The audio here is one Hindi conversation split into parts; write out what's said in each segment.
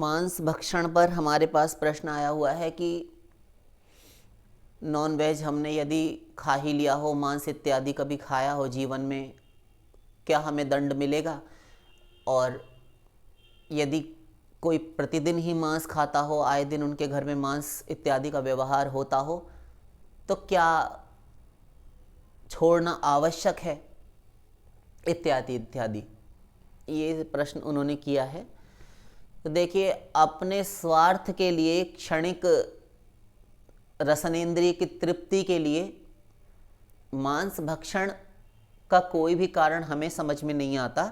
मांस भक्षण पर हमारे पास प्रश्न आया हुआ है कि नॉन वेज हमने यदि खा ही लिया हो, मांस इत्यादि कभी खाया हो जीवन में, क्या हमें दंड मिलेगा? और यदि कोई प्रतिदिन ही मांस खाता हो, आए दिन उनके घर में मांस इत्यादि का व्यवहार होता हो, तो क्या छोड़ना आवश्यक है? इत्यादि इत्यादि ये प्रश्न उन्होंने किया है। तो देखिए, अपने स्वार्थ के लिए, क्षणिक रसनेंद्रिय की तृप्ति के लिए मांस भक्षण का कोई भी कारण हमें समझ में नहीं आता।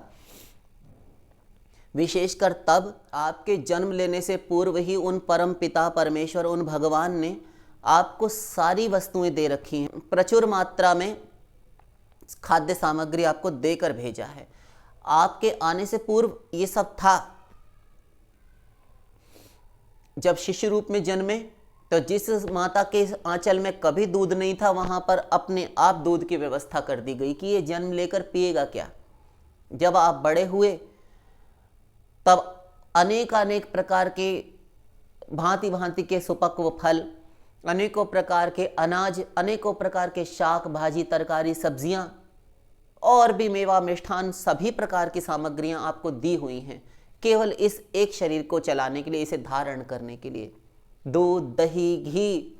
विशेषकर तब आपके जन्म लेने से पूर्व ही उन परम पिता परमेश्वर, उन भगवान ने आपको सारी वस्तुएं दे रखी हैं, प्रचुर मात्रा में खाद्य सामग्री आपको देकर भेजा है। आपके आने से पूर्व ये सब था। जब शिशु रूप में जन्मे तो जिस माता के आंचल में कभी दूध नहीं था, वहां पर अपने आप दूध की व्यवस्था कर दी गई कि ये जन्म लेकर पिएगा क्या। जब आप बड़े हुए तब अनेक अनेक प्रकार के भांति भांति के सुपक्व फल, अनेकों प्रकार के अनाज, अनेकों प्रकार के शाक भाजी तरकारी सब्जियां और भी मेवा मिष्ठान, सभी प्रकार की सामग्रियां आपको दी हुई हैं, केवल इस एक शरीर को चलाने के लिए, इसे धारण करने के लिए। दूध, दही, घी,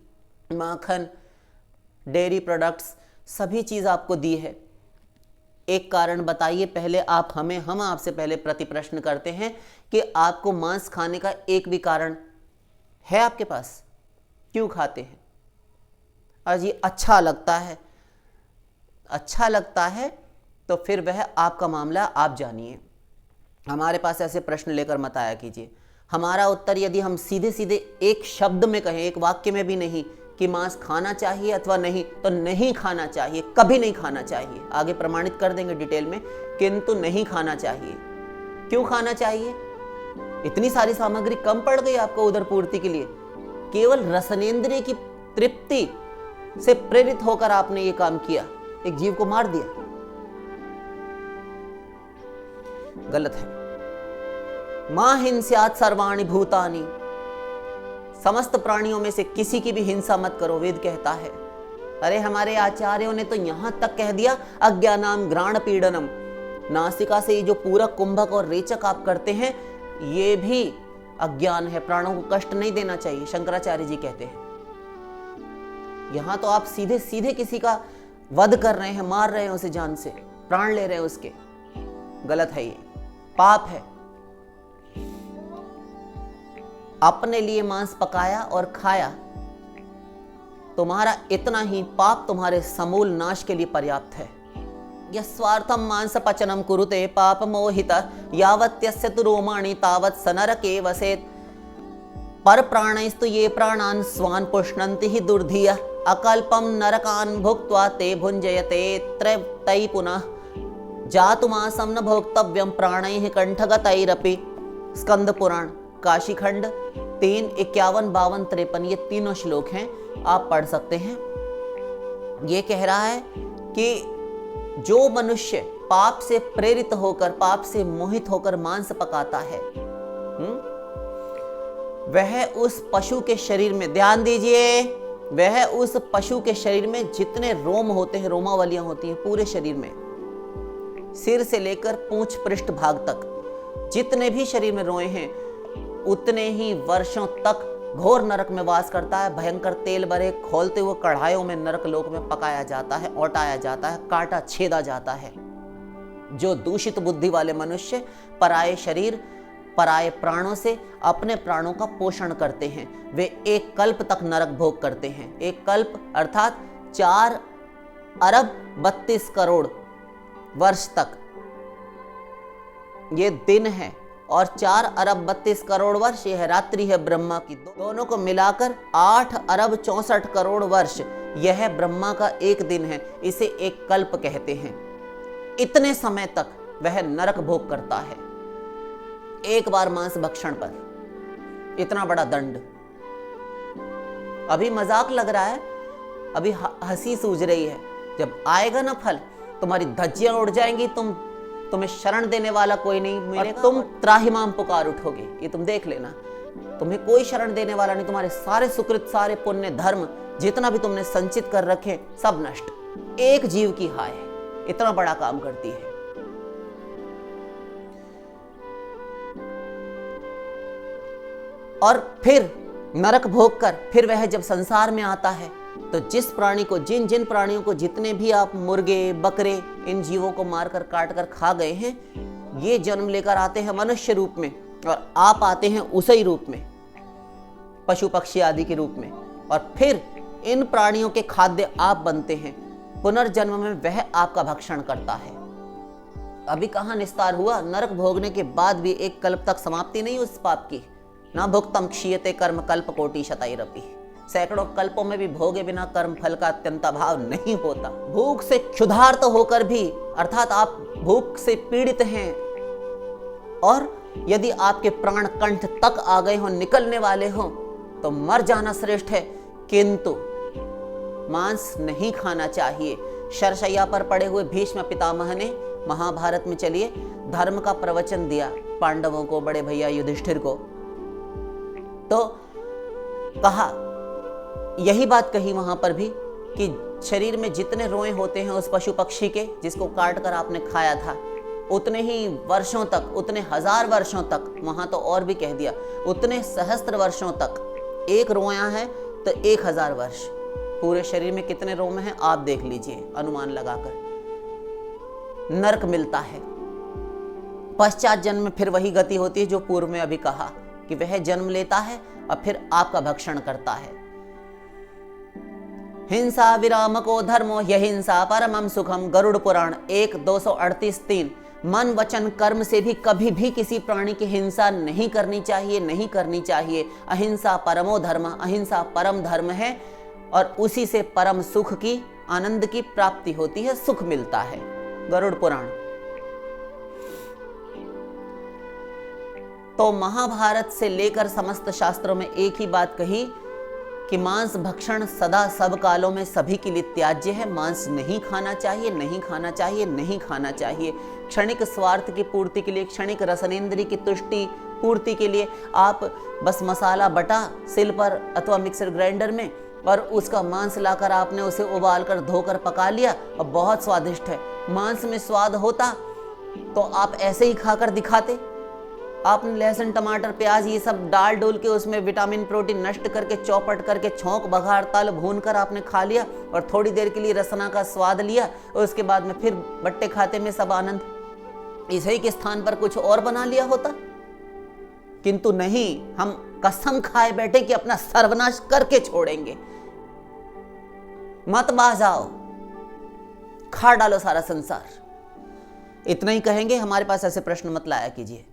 माखन, डेयरी प्रोडक्ट्स, सभी चीज़ आपको दी है। एक कारण बताइए पहले आप हमें, हम आपसे पहले प्रति प्रश्न करते हैं कि आपको मांस खाने का एक भी कारण है आपके पास? क्यों खाते हैं? अजी अच्छा लगता है। अच्छा लगता है तो फिर वह आपका मामला, आप जानिए। हमारे पास ऐसे प्रश्न लेकर मत आया कीजिए। हमारा उत्तर यदि हम सीधे सीधे एक शब्द में कहें, एक वाक्य में भी नहीं, कि मांस खाना चाहिए अथवा नहीं, तो नहीं खाना चाहिए, कभी नहीं खाना चाहिए। आगे प्रमाणित कर देंगे डिटेल में, किंतु नहीं खाना चाहिए। क्यों खाना चाहिए? इतनी सारी सामग्री कम पड़ गई आपको उदर पूर्ति के लिए। केवल रसनेंद्रिय की तृप्ति से प्रेरित होकर आपने ये काम किया, एक जीव को मार दिया। गलत है। मां हिंस्यात् सर्वाणि भूतानि, समस्त प्राणियों में से किसी की भी हिंसा मत करो, वेद कहता है। अरे हमारे आचार्यों ने तो यहां तक कह दिया, अज्ञानाम घ्राण पीड़नम, नासिका से ये जो पूरक, कुंभक और रेचक आप करते हैं, ये भी अज्ञान है, प्राणों को कष्ट नहीं देना चाहिए, शंकराचार्य जी कहते हैं। यहां तो आप सीधे सीधे किसी का वध कर रहे हैं, मार रहे हैं उसे, जान से प्राण ले रहे हैं उसके। गलत है, ये पाप है। अपने लिए मांस पकाया और खाया, तुम्हारा इतना ही पाप तुम्हारे समूल नाश के लिए पर्याप्त है। यस्वार्थम मांस पचनम कुरुते पाप मोहित यावत्यस्य तु रोमाणि तावत् स नरके वसेत्। पर प्राणैस्तु ये प्राणान् स्वान् पुष्णन्ति हि दुर्धियः अकल्पम नरकान् भुक्त्वा ते भुञ्जयते तै पुनः जातुमासं न भोक्तव्यं प्राणैः कंठगतैरपि। स्कंद पुराण काशी खंड 3, 51, 52, 53 ये तीनों श्लोक हैं, आप पढ़ सकते हैं। ये कह रहा है कि जो मनुष्य पाप से प्रेरित होकर, पाप से मोहित होकर मांस पकाता है, वह उस पशु के शरीर में, ध्यान दीजिए, वह उस पशु के शरीर में जितने रोम होते हैं, रोमावलियां होती हैं पूरे शरीर में, सिर से लेकर पूंछ पृष्ठ भाग तक जितने भी शरीर में रोए हैं, उतने ही वर्षों तक घोर नरक में वास करता है। भयंकर तेल भरे खोलते हुए कढ़ाइयों में नरक लोक में पकाया जाता है, औटाया जाता है, काटा छेदा जाता है। जो दूषित बुद्धि वाले मनुष्य पराये शरीर, पराये प्राणों से अपने प्राणों का पोषण करते हैं, वे एक कल्प तक नरक भोग करते हैं। एक कल्प अर्थात 4 अरब 32 करोड़ वर्ष तक ये दिन है, और 4 अरब 32 करोड़ वर्ष यह रात्रि है ब्रह्मा की। दोनों को मिलाकर 8 अरब 64 करोड़ वर्ष यह ब्रह्मा का एक दिन है। इसे एक कल्प कहते हैं। इतने समय तक वह नरक भोग करता है एक बार मांस भक्षण पर। इतना बड़ा दंड। अभी मजाक लग रहा है, अभी हंसी सूझ रही है, जब आएगा ना फल, तुम्हारी धज्जियां उड़ जाएंगी, तुम तुम्हें शरण देने वाला कोई नहीं मिलेगा, तुम त्राहिमाम पुकार उठोगे। ये तुम देख लेना, तुम्हें कोई शरण देने वाला नहीं। तुम्हारे सारे सुकृत, सारे पुण्य, धर्म जितना भी तुमने संचित कर रखे सब नष्ट। एक जीव की हाय इतना बड़ा काम करती है। और फिर नरक भोग कर फिर वह जब संसार में आता है तो जिस प्राणी को, जिन जिन प्राणियों को, जितने भी आप मुर्गे बकरे इन जीवों को मारकर काट कर खा गए हैं, ये जन्म लेकर आते हैं मनुष्य रूप में, और आप आते हैं उसी रूप में, पशु पक्षी आदि के रूप में, और फिर इन प्राणियों के खाद्य आप बनते हैं। पुनर्जन्म में वह आपका भक्षण करता है। अभी कहां निस्तार हुआ, नरक भोगने के बाद भी एक कल्प तक समाप्ति नहीं उस पाप की। ना भुक्तम क्षीयते कर्म कल्प कोटि शतैरपि, सैकड़ों कल्पों में भी भोगे बिना कर्म फल का अत्यंत अभाव नहीं होता। भूख से क्षुधार्त होकर भी, अर्थात आप भूख से पीड़ित हैं और यदि आपके प्राण कंठ तक आ गए हो, निकलने वाले हो, तो मर जाना श्रेष्ठ है, किंतु मांस नहीं खाना चाहिए। शरशैया पर पड़े हुए भीष्म पितामह ने महाभारत में चलिए धर्म का प्रवचन दिया पांडवों को, बड़े भैया युधिष्ठिर को। तो कहा, यही बात कही वहां पर भी कि शरीर में जितने रोए होते हैं उस पशु पक्षी के जिसको काट कर आपने खाया था, उतने ही वर्षों तक, उतने हजार वर्षों तक, वहां तो और भी कह दिया, उतने सहस्त्र वर्षों तक। एक रोया है तो 1000 वर्ष। पूरे शरीर में कितने रोम हैं आप देख लीजिए अनुमान लगाकर। नरक मिलता है, पश्चात जन्म में फिर वही गति होती है जो पूर्व में अभी कहा कि वह जन्म लेता है और फिर आपका भक्षण करता है। हिंसा विराम को धर्मो यहिंसा परमम सुखम, गरुड़ पुराण 1:238-3। मन वचन कर्म से भी कभी भी किसी प्राणी की हिंसा नहीं करनी चाहिए, नहीं करनी चाहिए। अहिंसा परमो धर्म, अहिंसा परम धर्म है और उसी से परम सुख की, आनंद की प्राप्ति होती है, सुख मिलता है। गरुड़ पुराण। तो महाभारत से लेकर समस्त शास्त्रों में एक ही बात कही कि मांस भक्षण सदा सब कालों में सभी के लिए त्याज्य है। मांस नहीं खाना चाहिए, नहीं खाना चाहिए, नहीं खाना चाहिए। क्षणिक स्वार्थ की पूर्ति के लिए, क्षणिक रसनेंद्रिय की तुष्टि पूर्ति के लिए आप बस मसाला बटा सिल पर अथवा मिक्सर ग्राइंडर में और उसका मांस लाकर आपने उसे उबालकर धोकर पका लिया और बहुत स्वादिष्ट है। मांस में स्वाद होता तो आप ऐसे ही खाकर दिखाते। आपने लहसुन टमाटर प्याज ये सब डाल डोल के उसमें विटामिन प्रोटीन नष्ट करके, चौपट करके, छौंक बघार तल भून कर आपने खा लिया और थोड़ी देर के लिए रसना का स्वाद लिया और उसके बाद में फिर बट्टे खाते में सब आनंद। इसी के स्थान पर कुछ और बना लिया होता, किंतु नहीं, हम कसम खाए बैठे कि अपना सर्वनाश करके छोड़ेंगे। मत बाजाओ, खा डालो सारा संसार। इतना ही कहेंगे। हमारे पास ऐसे प्रश्न मत लाया कीजिए।